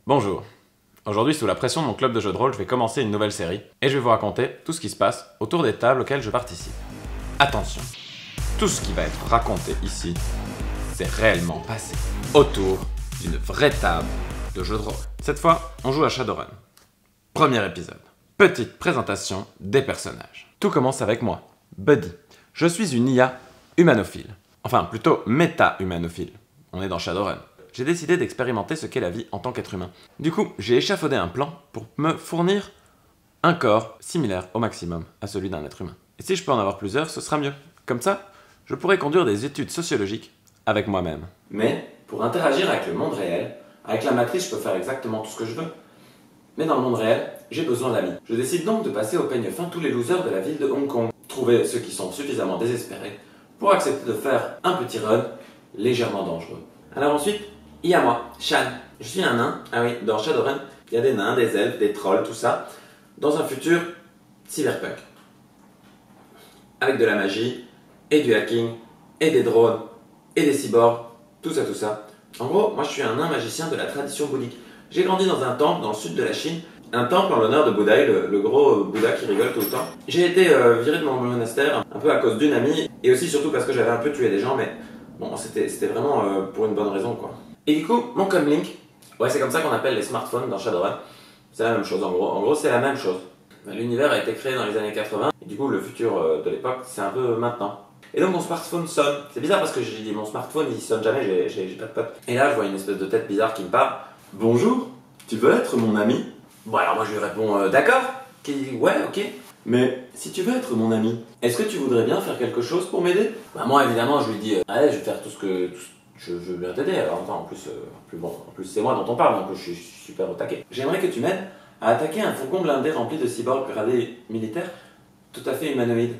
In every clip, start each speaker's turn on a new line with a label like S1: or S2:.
S1: Bonjour. Aujourd'hui, sous la pression de mon club de jeux de rôle, je vais commencer une nouvelle série et je vais vous raconter tout ce qui se passe autour des tables auxquelles je participe. Attention, tout ce qui va être raconté ici, c'est réellement passé autour d'une vraie table de jeux de rôle. Cette fois, on joue à Shadowrun. Premier épisode. Petite présentation des personnages. Tout commence avec moi, Buddy. Je suis une IA humanophile. Enfin, plutôt méta-humanophile. On est dans Shadowrun. J'ai décidé d'expérimenter ce qu'est la vie en tant qu'être humain. Du coup, j'ai échafaudé un plan pour me fournir un corps similaire au maximum à celui d'un être humain. Et si je peux en avoir plusieurs, ce sera mieux. Comme ça, je pourrai conduire des études sociologiques avec moi-même. Mais, pour interagir avec le monde réel, avec la matrice, je peux faire exactement tout ce que je veux. Mais dans le monde réel, j'ai besoin d'amis. Je décide donc de passer au peigne fin tous les losers de la ville de Hong Kong. Trouver ceux qui sont suffisamment désespérés pour accepter de faire un petit run légèrement dangereux. Alors ensuite, il y a moi, Shan. Je suis un nain. Ah oui, dans Shadowrun, il y a des nains, des elfes, des trolls, tout ça. Dans un futur cyberpunk. Avec de la magie, et du hacking, et des drones, et des cyborgs, tout ça, tout ça. En gros, moi je suis un nain magicien de la tradition bouddhique. J'ai grandi dans un temple dans le sud de la Chine. Un temple en l'honneur de Bouddha, le gros Bouddha qui rigole tout le temps. J'ai été viré de mon monastère, un peu à cause d'une amie, et aussi surtout parce que j'avais un peu tué des gens, mais bon, c'était vraiment pour une bonne raison, quoi. Et du coup, mon comlink, ouais, c'est comme ça qu'on appelle les smartphones dans Shadowrun. C'est la même chose, en gros. En gros, c'est la même chose. L'univers a été créé dans les années 80, et du coup, le futur de l'époque, c'est un peu maintenant. Et donc, mon smartphone sonne. C'est bizarre parce que j'ai dit, mon smartphone, il sonne jamais, j'ai pas de pote. Et là, je vois une espèce de tête bizarre qui me parle. Bonjour, tu veux être mon ami? Bon, alors moi, je lui réponds, d'accord. Ouais, ok. Mais si tu veux être mon ami, est-ce que tu voudrais bien faire quelque chose pour m'aider? Bah moi, évidemment, je lui dis, allez, je vais faire tout ce que... Je veux bien t'aider, alors en plus c'est moi dont on parle, donc je suis super au taquet. J'aimerais que tu m'aides à attaquer un fourgon blindé rempli de cyborgs gradés militaires, tout à fait humanoïdes.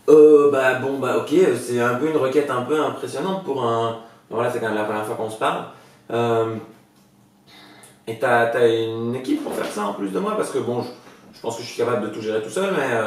S1: Ok, c'est un peu une requête un peu impressionnante pour un... Voilà, c'est quand même la première fois qu'on se parle. Et t'as une équipe pour faire ça en plus de moi, parce que bon, je pense que je suis capable de tout gérer tout seul, mais...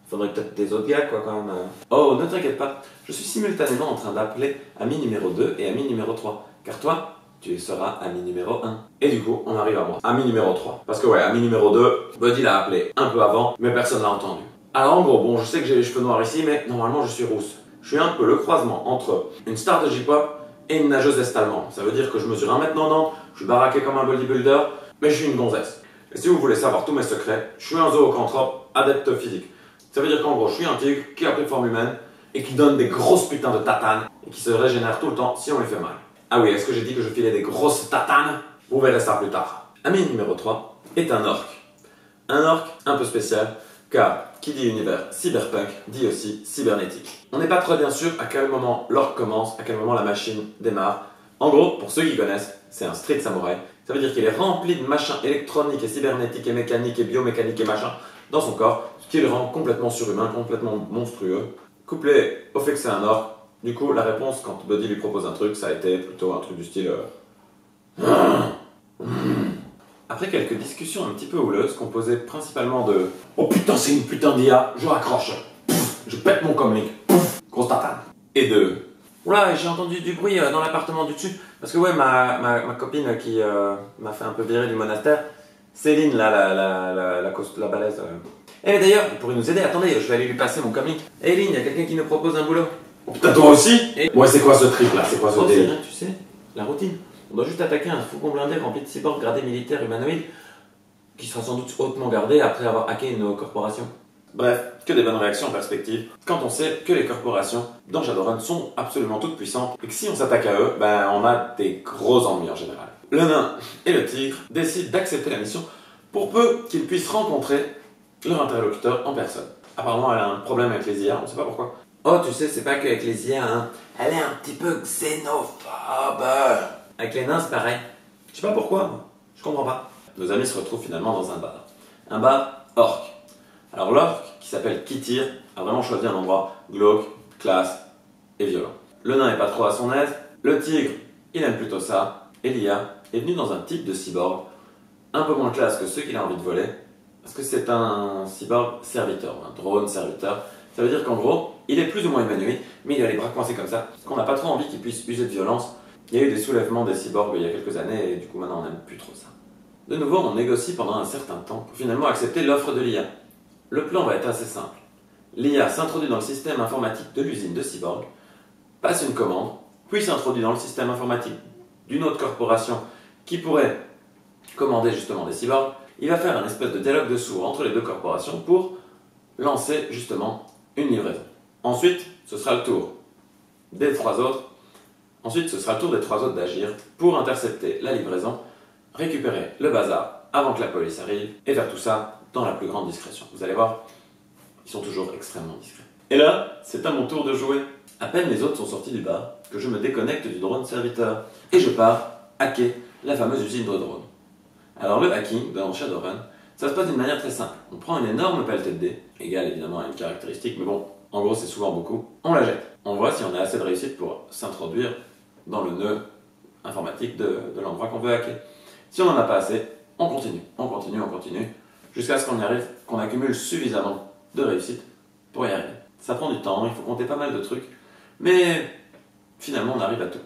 S1: faudrait peut-être des autres gars, quoi, quand même. Oh, ne t'inquiète pas, je suis simultanément en train d'appeler ami numéro 2 et ami numéro 3. Car toi, tu seras ami numéro 1. Et du coup, on arrive à moi. Ami numéro 3. Parce que ouais, ami numéro 2, Buddy l'a appelé un peu avant, mais personne l'a entendu. Alors en gros, bon, je sais que j'ai les cheveux noirs ici, mais normalement je suis rousse. Je suis un peu le croisement entre une star de J-pop et une nageuse d'est-allemand. Ça veut dire que je mesure 1m90, je suis baraqué comme un bodybuilder, mais je suis une gonzesse. Et si vous voulez savoir tous mes secrets, je suis un zoocanthrope adepte physique. Ça veut dire qu'en gros, je suis un tigre qui a pris forme humaine et qui donne des grosses putains de tatanes et qui se régénère tout le temps si on lui fait mal. Ah oui, est-ce que j'ai dit que je filais des grosses tatanes? Vous verrez ça plus tard. Ami numéro 3 est un orc. Un orc un peu spécial, car qui dit univers cyberpunk dit aussi cybernétique. On n'est pas très bien sûr à quel moment l'orc commence, à quel moment la machine démarre. En gros, pour ceux qui connaissent, c'est un street samouraï. Ça veut dire qu'il est rempli de machins électroniques et cybernétiques et mécaniques et biomécaniques et machins dans son corps, ce qui le rend complètement surhumain, complètement monstrueux. Couplé au fait que c'est un orc, du coup, la réponse quand Buddy lui propose un truc, ça a été plutôt un truc du style... Après quelques discussions un petit peu houleuses, composées principalement de « Oh putain, c'est une putain d'IA, je raccroche, je pète mon comlink, grosse tatane » et de « Oula, j'ai entendu du bruit dans l'appartement du dessus, parce que ouais, ma copine qui m'a fait un peu virer du monastère, Céline, là, la balèze. Eh mais d'ailleurs, vous pourrez nous aider, attendez, je vais aller lui passer mon comlink. Eh Lynn, il y a quelqu'un qui nous propose un boulot. Putain, toi aussi? Ouais, c'est quoi ce trip là? C'est quoi ce délire? C'est rien, tu sais, la routine. On doit juste attaquer un fourgon blindé rempli de cyborgs gradés militaires humanoïdes, qui sera sans doute hautement gardé après avoir hacké une corporation. Bref, que des bonnes réactions en perspective, quand on sait que les corporations dans Shadowrun sont absolument toutes puissantes, et que si on s'attaque à eux, ben on a des gros ennuis en général. Le nain et le tigre décident d'accepter la mission pour peu qu'ils puissent rencontrer leur interlocuteur en personne. Apparemment, elle a un problème avec les IA, on sait pas pourquoi. Oh, tu sais, c'est pas qu'avec les IA, hein. Elle est un petit peu xénophobe. Avec les nains, c'est pareil. Je sais pas pourquoi, moi. Je comprends pas. Nos amis se retrouvent finalement dans un bar. Un bar orc. Alors l'orc, qui s'appelle Kitir, a vraiment choisi un endroit glauque, classe et violent. Le nain est pas trop à son aise. Le tigre, il aime plutôt ça. Et l'IA est venu dans un type de cyborg un peu moins classe que ceux qu'il a envie de voler, parce que c'est un cyborg serviteur, un drone serviteur. Ça veut dire qu'en gros, il est plus ou moins humanoïde, mais il a les bras coincés comme ça, parce qu'on n'a pas trop envie qu'il puisse user de violence Il y a eu des soulèvements des cyborgs il y a quelques années et du coup maintenant on n'aime plus trop ça. De nouveau, on négocie pendant un certain temps pour finalement accepter l'offre de l'IA. Le plan va être assez simple. L'IA s'introduit dans le système informatique de l'usine de cyborg, passe une commande, puis s'introduit dans le système informatique d'une autre corporation qui pourrait commander justement des cyborgs. Il va faire un espèce de dialogue de sourds entre les deux corporations pour lancer justement une livraison. Ensuite, ce sera le tour des trois autres. Ensuite, ce sera le tour des trois autres d'agir pour intercepter la livraison, récupérer le bazar avant que la police arrive et faire tout ça dans la plus grande discrétion. Vous allez voir, ils sont toujours extrêmement discrets. Et là, c'est à mon tour de jouer. À peine les autres sont sortis du bar que je me déconnecte du drone serviteur et je pars hacker la fameuse usine de drones. Alors le hacking dans Shadowrun, ça se passe d'une manière très simple. On prend une énorme pelletée de dés, égale évidemment à une caractéristique, mais bon, en gros c'est souvent beaucoup, on la jette. On voit si on a assez de réussite pour s'introduire dans le nœud informatique de l'endroit qu'on veut hacker. Si on n'en a pas assez, on continue, jusqu'à ce qu'on y arrive, qu'on accumule suffisamment de réussite pour y arriver. Ça prend du temps, il faut compter pas mal de trucs, mais finalement on arrive à tout.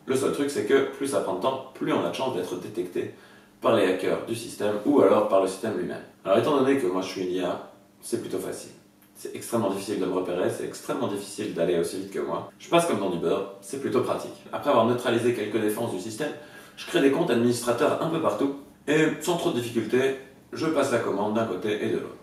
S1: Le seul truc c'est que plus ça prend de temps, plus on a de chance d'être détecté par les hackers du système ou alors par le système lui-même. Alors étant donné que moi je suis une IA, c'est plutôt facile. C'est extrêmement difficile de me repérer, c'est extrêmement difficile d'aller aussi vite que moi. Je passe comme dans du beurre, c'est plutôt pratique. Après avoir neutralisé quelques défenses du système, je crée des comptes administrateurs un peu partout et sans trop de difficultés, je passe la commande d'un côté et de l'autre.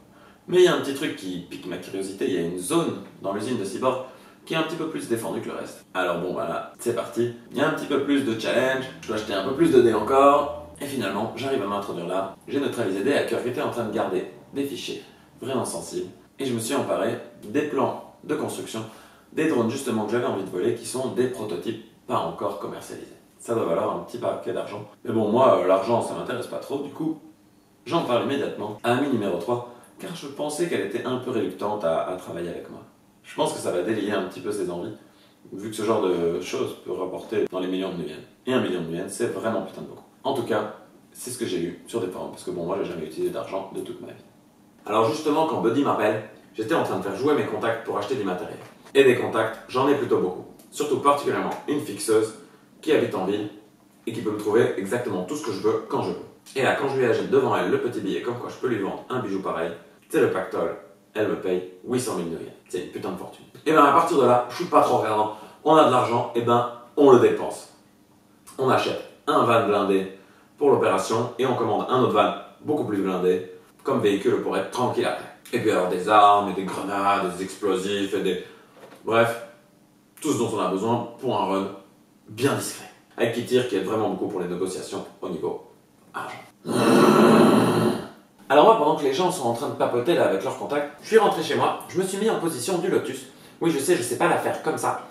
S1: Mais il y a un petit truc qui pique ma curiosité, il y a une zone dans l'usine de Cyborg qui est un petit peu plus défendue que le reste. Alors bon voilà, c'est parti. Il y a un petit peu plus de challenge, je dois acheter un peu plus de dés encore. Et finalement, j'arrive à m'introduire là. J'ai neutralisé des hackers qui étaient en train de garder des fichiers vraiment sensibles. Et je me suis emparé des plans de construction, des drones justement que j'avais envie de voler, qui sont des prototypes pas encore commercialisés. Ça doit valoir un petit paquet d'argent. Mais bon, moi, l'argent, ça m'intéresse pas trop. Du coup, j'en parle immédiatement à Ami numéro 3, car je pensais qu'elle était un peu réluctante à travailler avec moi. Je pense que ça va délier un petit peu ses envies, vu que ce genre de choses peut rapporter dans les millions de nuyennes. Et 1 million de nuyennes, c'est vraiment putain de beaucoup. En tout cas, c'est ce que j'ai lu sur des forums, parce que bon, moi j'ai jamais utilisé d'argent de toute ma vie. Alors justement, quand Buddy m'appelle, j'étais en train de faire jouer mes contacts pour acheter du matériel. Et des contacts, j'en ai plutôt beaucoup. Surtout particulièrement une fixeuse qui habite en ville et qui peut me trouver exactement tout ce que je veux quand je veux. Et là, quand je lui agite devant elle le petit billet comme quoi je peux lui vendre un bijou pareil, c'est le pactole, elle me paye 800 000 nuyennes. C'est une putain de fortune. Et ben à partir de là, je suis pas trop regardant. On a de l'argent, et ben on le dépense. On achète un van blindé pour l'opération et on commande un autre van beaucoup plus blindé comme véhicule pour être tranquille après. Et puis alors des armes et des grenades, des explosifs et des... Bref, tout ce dont on a besoin pour un run bien discret. Avec qui tire, qui aide vraiment beaucoup pour les négociations au niveau argent. Alors moi, pendant que les gens sont en train de papoter là avec leurs contacts, je suis rentré chez moi, je me suis mis en position du lotus. Oui, je sais pas la faire comme ça.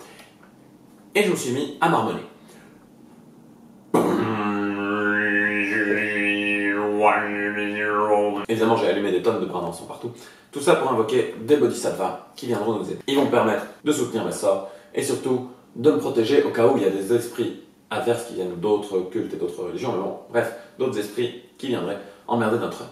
S1: Et je me suis mis à marmonner. Évidemment, j'ai allumé des tonnes de brins d'encens partout. Tout ça pour invoquer des bodhisattvas qui viendront nous aider. Ils vont me permettre de soutenir mes sorts et surtout de me protéger au cas où il y a des esprits adverses qui viennent d'autres cultes et d'autres religions, mais bon, bref, d'autres esprits qui viendraient emmerder notre œuvre.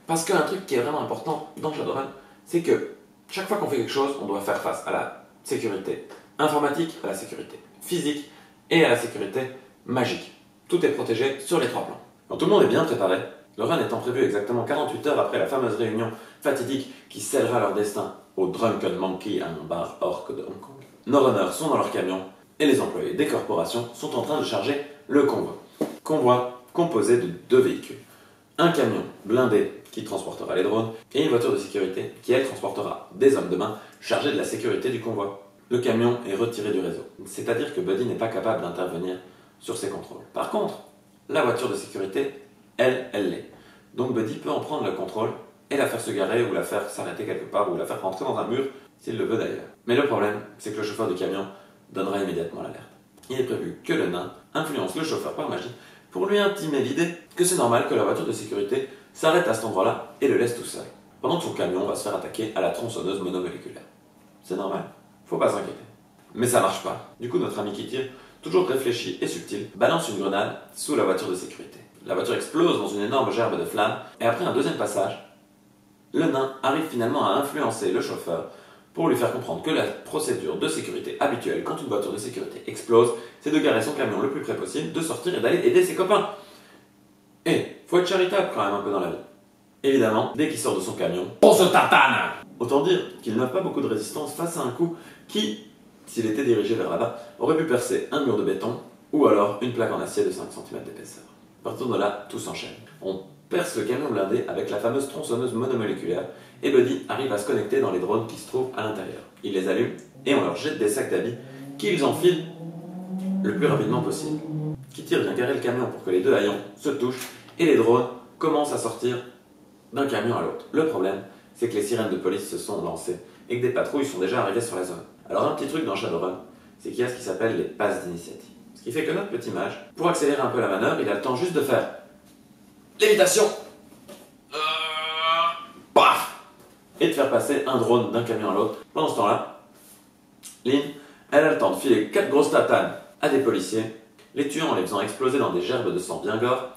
S1: Parce qu'un truc qui est vraiment important dans Shadowrun, c'est que chaque fois qu'on fait quelque chose, on doit faire face à la sécurité informatique, à la sécurité physique et à la sécurité magique. Tout est protégé sur les 3 plans. Donc tout le monde est bien préparé. Le run étant prévu exactement 48 heures après la fameuse réunion fatidique qui scellera leur destin au Drunken Monkey à un bar orc de Hong Kong. Nos runners sont dans leur camion et les employés des corporations sont en train de charger le convoi. Convoi composé de 2 véhicules. Un camion blindé qui transportera les drones et une voiture de sécurité qui, elle, transportera des hommes de main chargés de la sécurité du convoi. Le camion est retiré du réseau, c'est-à-dire que Buddy n'est pas capable d'intervenir sur ses contrôles. Par contre, la voiture de sécurité, elle l'est. Donc Buddy peut en prendre le contrôle et la faire se garer ou la faire s'arrêter quelque part ou la faire rentrer dans un mur s'il le veut d'ailleurs. Mais le problème, c'est que le chauffeur du camion donnera immédiatement l'alerte. Il est prévu que le nain influence le chauffeur par magie pour lui intimer l'idée que c'est normal que la voiture de sécurité s'arrête à cet endroit-là et le laisse tout seul, pendant que son camion va se faire attaquer à la tronçonneuse monomoléculaire. C'est normal, faut pas s'inquiéter. Mais ça marche pas. Du coup, notre ami qui tire, toujours réfléchi et subtil, balance une grenade sous la voiture de sécurité. La voiture explose dans une énorme gerbe de flammes, et après un deuxième passage, le nain arrive finalement à influencer le chauffeur pour lui faire comprendre que la procédure de sécurité habituelle quand une voiture de sécurité explose, c'est de garer son camion le plus près possible, de sortir et d'aller aider ses copains. Et faut être charitable quand même un peu dans la vie. Évidemment, dès qu'il sort de son camion, on se tatane! Autant dire qu'il n'a pas beaucoup de résistance face à un coup qui, s'il était dirigé vers là-bas, aurait pu percer un mur de béton ou alors une plaque en acier de 5 cm d'épaisseur. À partir de là, tout s'enchaîne. On perce le camion blindé avec la fameuse tronçonneuse monomoléculaire et Buddy arrive à se connecter dans les drones qui se trouvent à l'intérieur. Il les allume et on leur jette des sacs d'habits qu'ils enfilent le plus rapidement possible. Kitty vient garer le camion pour que les deux haillons se touchent et les drones commencent à sortir d'un camion à l'autre. Le problème, c'est que les sirènes de police se sont lancées et que des patrouilles sont déjà arrivées sur la zone. Alors un petit truc dans Shadowrun, c'est qu'il y a ce qui s'appelle les passes d'initiative. Ce qui fait que notre petit mage, pour accélérer un peu la manœuvre, il a le temps juste de faire lévitation, paf, et de faire passer un drone d'un camion à l'autre. Pendant ce temps-là, Lynn, elle a le temps de filer 4 grosses tatanes à des policiers, les tuant en les faisant exploser dans des gerbes de sang bien gore,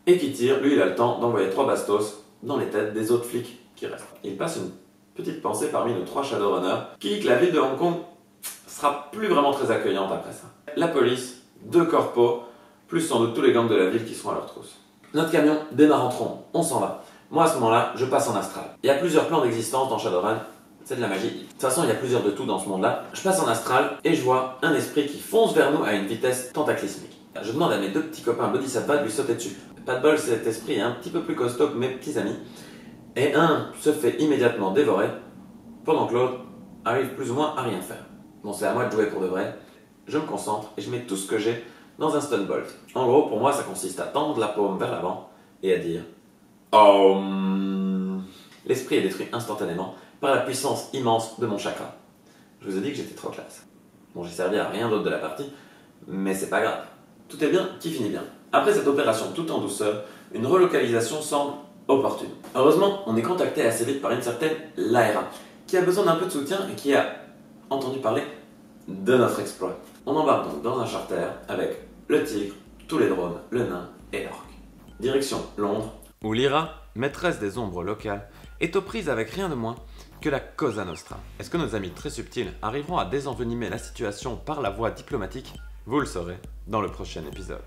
S1: et qui tire, lui il a le temps d'envoyer 3 bastos dans les têtes des autres flics qui restent. Il passe une petite pensée parmi nos 3 Shadowrunners qui dit que la ville de Hong Kong sera plus vraiment très accueillante après ça. La police, 2 corpos, plus sans doute tous les gangs de la ville qui seront à leur trousse. Notre camion démarre en trombe, on s'en va. Moi à ce moment-là, je passe en astral. Il y a plusieurs plans d'existence dans Shadowrun, c'est de la magie. De toute façon, il y a plusieurs de tout dans ce monde-là. Je passe en astral et je vois un esprit qui fonce vers nous à une vitesse tentaclismique. Je demande à mes 2 petits copains Bodhisattva de lui sauter dessus. Pas de bol, cet esprit est un petit peu plus costaud que mes petits amis. Et un se fait immédiatement dévorer, pendant que l'autre arrive plus ou moins à rien faire. Bon, c'est à moi de jouer pour de vrai. Je me concentre et je mets tout ce que j'ai dans un stun bolt. En gros, pour moi, ça consiste à tendre la paume vers l'avant et à dire Om. L'esprit est détruit instantanément par la puissance immense de mon chakra. Je vous ai dit que j'étais trop classe. Bon, j'ai servi à rien d'autre de la partie, mais c'est pas grave. Tout est bien qui finit bien. Après cette opération tout en douceur, une relocalisation semble opportune. Heureusement, on est contacté assez vite par une certaine Lyra, qui a besoin d'un peu de soutien et qui a entendu parler de notre exploit. On embarque donc dans un charter avec le tigre, tous les drones, le nain et l'orque. Direction Londres, où Lyra, maîtresse des ombres locales, est aux prises avec rien de moins que la Cosa Nostra. Est-ce que nos amis très subtils arriveront à désenvenimer la situation par la voie diplomatique? Vous le saurez dans le prochain épisode.